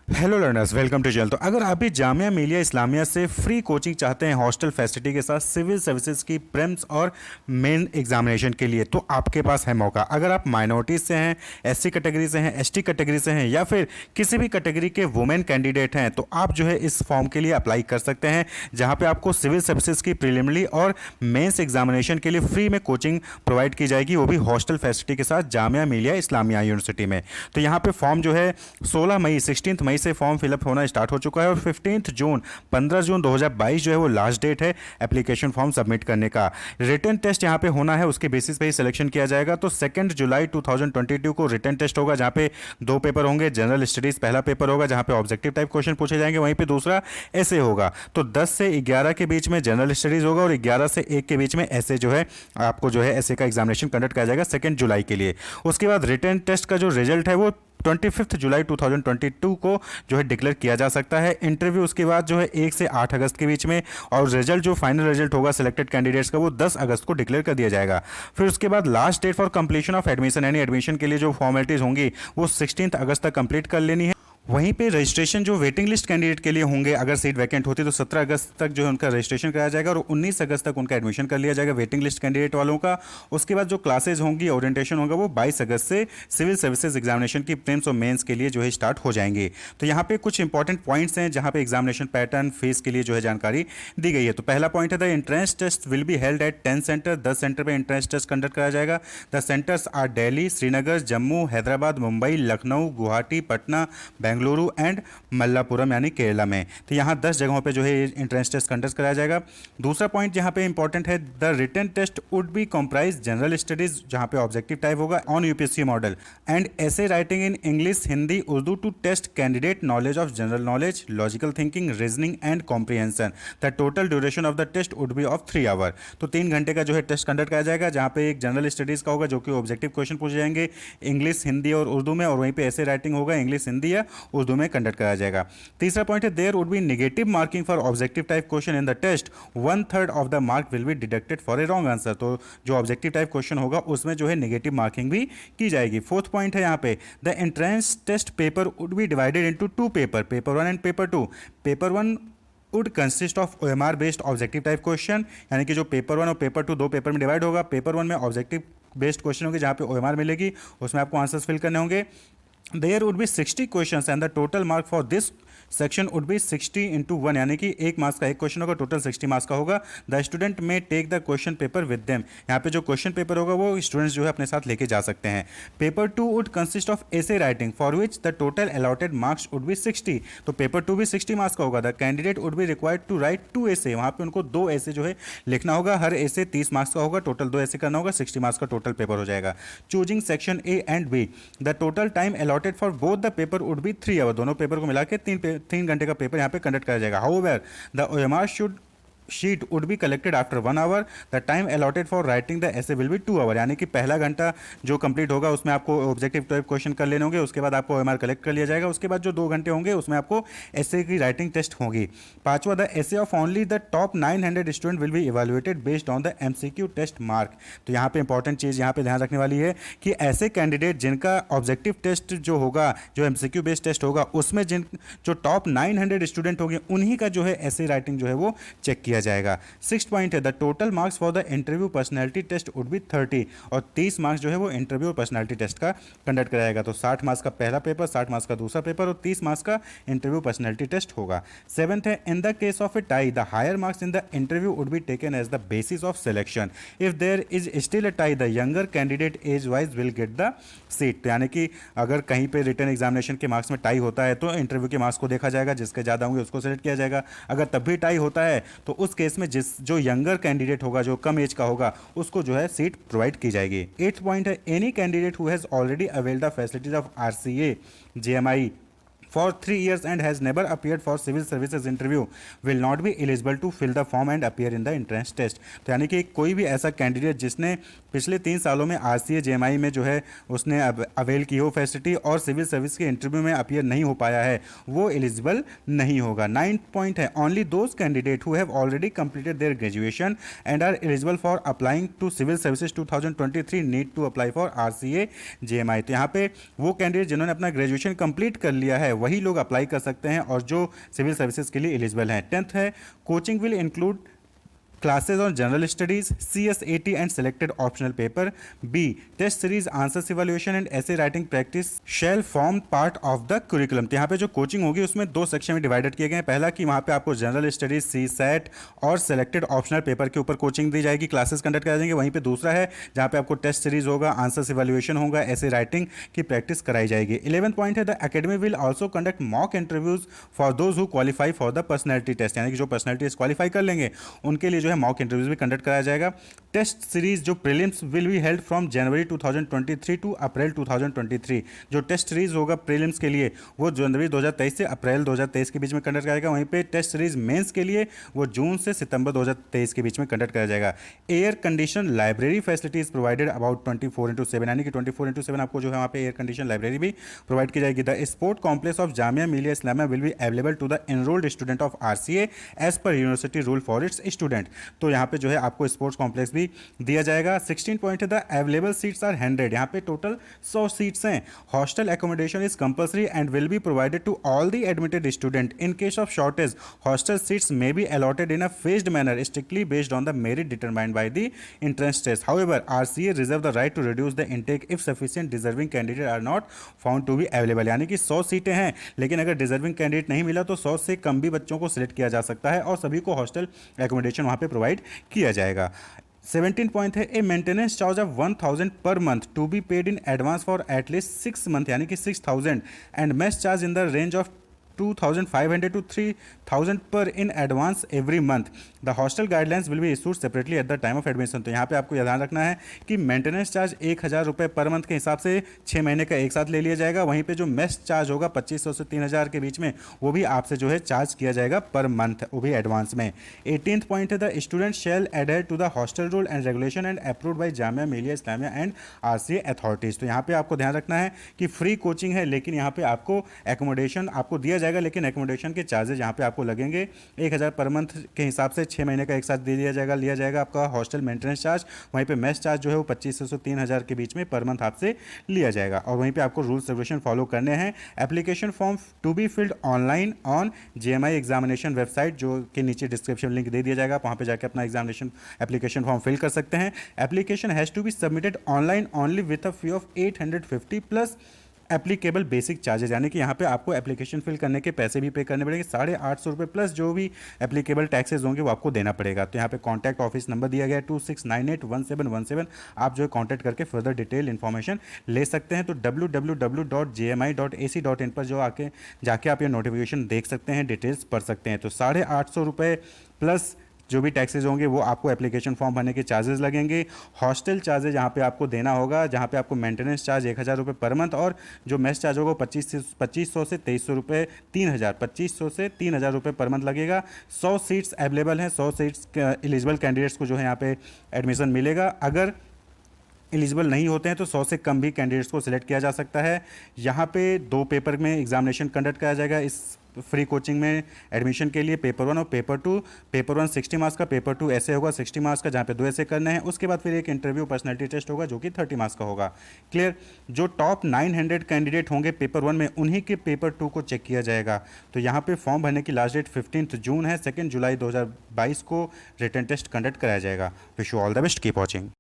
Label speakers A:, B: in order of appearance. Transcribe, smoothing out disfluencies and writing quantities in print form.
A: Hello learners, welcome to channel. तो अगर आप भी जामिया मिलिया इस्लामिया से फ्री कोचिंग चाहते हैं हॉस्टल फैसिलिटी के साथ सिविल सर्विसेज की प्रीम्स और मेन एग्जामिनेशन के लिए, तो आपके पास है मौका। अगर आप माइनॉरिटीज से हैं, एससी कैटेगरी से हैं, एसटी कैटेगरी से हैं या फिर किसी भी कैटेगरी के वुमेन कैंडिडेट हैं, तो आप जो है इस फॉर्म के लिए अप्लाई कर सकते हैं, जहां पे आपको सिविल सर्विसेज की प्रीलिमिनरी और मेंस एग्जामिनेशन के लिए फ्री में कोचिंग प्रोवाइड की जाएगी, वो भी हॉस्टल फैसिलिटी के साथ जामिया मिलिया इस्लामिया यूनिवर्सिटी में। तो यहाँ पे फॉर्म जो है 16 मई से फॉर्म फिलअप होना स्टार्ट हो चुका है और 15 जून 2022 जो है वो लास्ट डेट है एप्लीकेशन फॉर्म सबमिट करने का। रिटन टेस्ट यहाँ पे होना है, उसके बेसिस पे ही सिलेक्शन किया जाएगा। तो 2 जुलाई 2022 को रिटन टेस्ट होगा, जहाँ पे 2 पेपर होंगे। जनरल स्टडीज पहला पेपर होगा, जहाँ पे ऑब्जेक्टिव टाइप क्वेश्चन पूछे जाएंगे, वहीं पे दूसरा ऐसे होगा। तो 10 से 11 के बीच में जनरल स्टडीज होगा और 11 से 1 के बीच में ऐसे जो है आपको जो है ऐसे का एग्जामिनेशन कंडक्ट किया जाएगा 2 जुलाई के लिए। उसके बाद रिटन टेस्ट का जो रिजल्ट है वो 25 जुलाई 2022 को जो है डिक्लेयर किया जा सकता है। इंटरव्यू उसके बाद जो है 1 से 8 अगस्त के बीच में, और रिजल्ट जो फाइनल रिजल्ट होगा सिलेक्टेड कैंडिडेट्स का वो 10 अगस्त को डिक्लेयर कर दिया जाएगा। फिर उसके बाद last date for completion of admission, यानी एडमिशन के लिए जो फॉर्मेलिटीज होंगी वो 16 अगस्त तक कंप्लीट कर लेनी है। वहीं पे रजिस्ट्रेशन जो वेटिंग लिस्ट कैंडिडेट के लिए होंगे, अगर सीट वैकेंट होती तो 17 अगस्त तक जो है उनका रजिस्ट्रेशन कराया जाएगा और 19 अगस्त तक उनका एडमिशन कर लिया जाएगा वेटिंग लिस्ट कैंडिडेट वालों का। उसके बाद जो क्लासेज होंगी, ओरिएंटेशन होगा, वो 22 अगस्त से सिविल सर्विसेज एग्जामिनेशन की प्रीम्स और मेंस के लिए जो है स्टार्ट हो जाएंगे। तो यहाँ पे कुछ इंपॉर्टेंट पॉइंट्स हैं जहाँ पे एग्जामिनेशन पैटर्न फीस के लिए जो है जानकारी दी गई है। तो पहला पॉइंट है the entrance test will be held at 10 centre. 10 centre पर एंट्रेंस टेस्ट कंडक्ट कराया जाएगा। The centres are Delhi, Srinagar, Jammu, Hyderabad, Mumbai, Lucknow, Guwahati, Patna, Bengaluru and Malappuram यानी केरला में। तो यहाँ 10 जगहों पे जो है एंट्रेंस टेस्ट कंडक्ट कराया जाएगा। दूसरा पॉइंट यहाँ पे इंपॉर्टेंट है, the written test would be comprise general studies, जहाँ पे ऑब्जेक्टिव टाइप होगा on UPSC model, and essay writing in English, Hindi, Urdu to test candidate knowledge of general knowledge, logical thinking, reasoning and comprehension. The total duration of the test would be of 3 hour. तो 3 घंटे का जो है test conduct कराया जाएगा, जहाँ पे एक जनरल स्टडीज का होगा जो कि ऑब्जेक्टिव क्वेश्चन पूछे जाएंगे इंग्लिश, हिंदी और उर्दू में, और वहीं पे ऐसे राइटिंग होगा इंग्लिश, हिंदी या उर्दू में कंडक्ट कराया जाएगा। तीसरा पॉइंट है, there would be negative marking for objective type question in the test, 1/3 of the mark will be deducted for a wrong answer. तो जो ऑब्जेक्टिव टाइप क्वेश्चन होगा उसमें जो है नेगेटिव मार्किंग भी की जाएगी। फोर्थ पॉइंट है यहाँ पे, the entrance test paper would be divided into 2 paper, paper 1 and paper 2। Paper 1 would consist of OMR based objective type question, यानी कि जो पेपर 1 और पेपर 2 दो पेपर में डिवाइड होगा। पेपर 1 में ऑब्जेक्टिव बेस्ड क्वेश्चन होंगे, जहाँ पे OMR मिलेगी, उसमें आपको आंसर्स फिल करने होंगे। There would be 60 questions and the total mark for this section would be 60 into 1, यानी कि 1 मार्क्स का एक क्वेश्चन होगा, टोटल 60 मार्क्स का होगा। The student may take the question paper with them, यहाँ पे जो क्वेश्चन पेपर होगा वो स्टूडेंट्स जो है अपने साथ लेके जा सकते हैं। Paper 2 would consist of essay writing for which the total allotted marks would be 60। तो पेपर 2 भी 60 मार्क्स का होगा। The candidate would be required to write 2 essay, वहाँ पे उनको 2 ऐसे जो है लिखना होगा, हर ऐसे 30 मार्क्स का होगा, टोटल 2 ऐसे करना होगा, 60 मार्क्स का टोटल पेपर हो जाएगा। Choosing section A and B, the total time allotted for both the paper would be 3 hour. दोनों पेपर को मिला के 3 घंटे का पेपर यहाँ पे कंडक्ट किया जाएगा। However the OMR sheet would be collected after 1 hour. The time allotted for writing the essay will be 2 hour, यानी कि पहला घंटा जो कंप्लीट होगा उसमें आपको ऑब्जेक्टिव टाइप क्वेश्चन कर लेने होंगे, उसके बाद आपको OMR कलेक्ट कर लिया जाएगा। उसके बाद जो 2 घंटे होंगे उसमें आपको ऐसे की राइटिंग टेस्ट होगी। पांचवा, the essay of only the top 900 student will be evaluated based on the MCQ test mark. तो यहाँ पे इंपॉर्टेंट चीज़ यहाँ पे ध्यान रखने वाली है कि ऐसे कैंडिडेट जिनका ऑब्जेक्टिव टेस्ट जो होगा, जो MCQ बेस्ड टेस्ट होगा, उसमें जो टॉप 900 स्टूडेंट होंगे उन्हीं का जो है ऐसे राइटिंग जो है वो चेक किया जाएगा। सिक्स्थ पॉइंट है, the total marks for the interview personality test would be 30, और 30 मार्क्स जो है वो इंटरव्यू और पर्सनैलिटी टेस्ट का कंडक्ट कराएगा। तो 60 मार्क्स का पहला पेपर, 60 मार्क्स का दूसरा पेपर और 30 मार्क्स का इंटरव्यू पर्सनैलिटी टेस्ट होगा। सेवंथ है, in the case of a tie the higher marks in the interview would be taken as the basis of selection. If there is still a tie the younger candidate age wise will get the seat. तो यानी कि अगर कहीं पे written examination के marks में tie होता है तो इंटरव्यू के मार्क्स को देखा जाएगा, जिसके ज़्यादा होंगे उसको सेलेक्ट किया जाएगा। अगर तब भी टाई होता है तो उस केस में जो यंगर कैंडिडेट होगा, जो कम एज का होगा, उसको जो है सीट प्रोवाइड की जाएगी। 8th पॉइंट है, any candidate who has already availed the facilities of RCA JMI for 3 years and has never appeared for civil services interview will not be eligible to fill the form and appear in the entrance test। तो यानी कि कोई भी ऐसा candidate जिसने पिछले 3 सालों में RCA JMI में जो है उसने अवेल की हो फैसिलिटी और सिविल सर्विस के इंटरव्यू में अपीयर नहीं हो पाया है, वो एलिजिबल नहीं होगा। 9th पॉइंट है, only those candidate who have already completed their graduation and are eligible for applying to civil services 2023 need to apply for RCA JMI। तो यहाँ पे वो कैंडिडेट जिन्होंने अपना ग्रेजुएशन कंप्लीट कर लिया है वही लोग अप्लाई कर सकते हैं और जो सिविल सर्विसेज के लिए एलिजिबल हैं। 10th है, coaching will include classes on general studies, CSAT and selected optional paper. B, test series, answers evaluation and essay writing practice shall form part of the curriculum. तो यहाँ पे जो coaching होगी उसमें दो सेक्शन में डिवाइडेड किए गए हैं। पहला कि वहाँ पे आपको जनरल स्टडीज, सी सैट और सेलेक्टेड ऑप्शनल पेपर के ऊपर कोचिंग दी जाएगी, क्लासेस कंडक्ट कराए जाएंगे। वहीं पे दूसरा है जहाँ पे आपको टेस्ट सीरीज होगा, आंसर्स इवैल्यूएशन होगा, ऐसे राइटिंग की प्रैक्टिस कराई जाएगी। 11th पॉइंट है, the academy will also conduct mock interviews for those who qualify for the personality test, यानी कि जो पर्सनैलिटी क्वालिफाई कर लेंगे उनके लिए जो है मॉक इंटरव्यूज भी कंडक्ट कराया जाएगा। टेस्ट सीरीज जो prelims will be held from January 2023 to April 2023। जो टेस्ट सीरीज होगा प्रीलिम्स के लिए वो जनवरी 2023 से अप्रैल 2023 के बीच में कंडक्ट कराया जाएगा। वहीं पे टेस्ट सीरीज मेंस के लिए वो जून से सितंबर 2023 के बीच में कंडक्ट कराया जाएगा। Air condition library facilities provided about 24/7, यानी कि 24/7 आपको जो है वहाँ पे एयर कंडीशन लाइब्रेरी भी प्रोवाइड की जाएगी। The sport complex of Jamia Millia Islamia will be available to the enrolled student of RCA as per university rule for its student. तो यहाँ पे जो है आपको स्पोर्ट्स कॉम्प्लेक्स भी दिया जाएगा। 16 पॉइंट है, द अवेलेबल सीट्स आर 100, यहाँ पे टोटल 100 सीट्स हैं। Hostel accommodation is compulsory and will be provided to all the admitted student. In case of shortage hostel seats may be allotted in a phased manner strictly based on the merit determined by the entrance test. However, RCA reserve the right to reduce the intake if sufficient deserving candidate are not found to be available। यानी कि 100 सीटें हैं लेकिन अगर deserving candidate नहीं मिला तो 100 से कम भी बच्चों को सिलेक्ट किया जा सकता है और सभी को हॉस्टल एकोमोडेशन वहाँ पे प्रोवाइड किया जाएगा। 17 पॉइंट है, ए maintenance charge of 1000 per month to be paid in advance for at least 6 month, यानी कि 6000 and mess charge in the range of 2500 to 3000 per in advance every month. The hostel guidelines will be issued separately at the time of admission. तो यहाँ पे आपको ध्यान रखना है कि मेंटेनेंस चार्ज 1000 रुपये पर मंथ के हिसाब से 6 महीने का एक साथ ले लिया जाएगा। वहीं पे जो मेस चार्ज होगा 2500 से 3000 के बीच में वो भी आपसे जो है चार्ज किया जाएगा पर मंथ, वो भी एडवांस में। 18th पॉइंट है, the student shall adhere to the hostel rule and regulation and approved by Jamia Millia Islamia and RCA authorities. तो यहाँ पे आपको ध्यान रखना है कि फ्री कोचिंग है लेकिन यहाँ पे आपको एकोमोडेशन आपको दिया जाएगा, लेकिन एकोमोडेशन के चार्जेज यहाँ पे आपको लगेंगे 1000 पर मंथ के हिसाब से 6 महीने का एक साथ दे लिया जाएगा आपका हॉस्टल मेंटेनेंस चार्ज। वहीं पे मेस चार्ज जो है वो 2500 से 3000 के बीच में पर मंथ आपसे लिया जाएगा और वहीं पे आपको रूल्स रेगुलेशन फॉलो करने हैं। Application form to be filled online on JMI examination website, जो कि नीचे डिस्क्रिप्शन लिंक दे दिया जाएगा, आप वहाँ पे जाकर अपना एग्जामिनेशन एप्लीकेशन फॉर्म फिल कर सकते हैं। Application has to be submitted online only with a fee of 850 plus applicable basic charges, यानी कि यहाँ पे आपको एप्लीकेशन फिल करने के पैसे भी पे करने पड़ेंगे 850 रुपये प्लस जो भी एप्लीकेबल टैक्सेस होंगे वो आपको देना पड़ेगा। तो यहाँ पे कॉन्टैक्ट ऑफिस नंबर दिया गया है 26981717, आप जो है कॉन्टैक्ट करके फर्दर डिटेल इन्फॉर्मेशन ले सकते हैं। तो www.jmi.ac.in पर जो आके जाके आप ये नोटिफिकेशन देख सकते हैं, डिटेल्स पढ़ सकते हैं। तो 850 रुपये प्लस जो भी टैक्सेस होंगे वो आपको एप्लीकेशन फॉर्म भरने के चार्जेस लगेंगे। हॉस्टल चार्जेज यहाँ पे आपको देना होगा, जहाँ पे आपको मेंटेनेंस चार्ज 1000 रुपये पर मंथ और जो मेस चार्ज होगा 2500 से 2300 रुपये 2500 से 3000 रुपये पर मंथ लगेगा। 100 सीट्स अवेलेबल हैं, 100 सीट्स एलिजिबल कैंडिडेट्स को जो है यहाँ पे एडमिशन मिलेगा। अगर एलिजिबल नहीं होते हैं तो 100 से कम भी कैंडिडेट्स को सिलेक्ट किया जा सकता है। यहाँ पे 2 पेपर में एग्जामिनेशन कंडक्ट किया जाएगा इस फ्री कोचिंग में एडमिशन के लिए, पेपर 1 और पेपर 2। पेपर 1 60 मार्क्स का, पेपर 2 ऐसे होगा 60 मार्क्स का, जहाँ पे 2 ऐसे करने हैं। उसके बाद फिर एक इंटरव्यू पर्सनैलिटी टेस्ट होगा जो कि 30 मार्क्स का होगा। क्लियर। जो टॉप 900 कैंडिडेट होंगे पेपर 1 में उन्हीं के पेपर 2 को चेक किया जाएगा। तो यहाँ पे फॉर्म भरने की लास्ट डेट 15 जून है। 2 जुलाई 2022 को रिटन टेस्ट कंडक्ट कराया जाएगा। Wish you all the best, keep watching.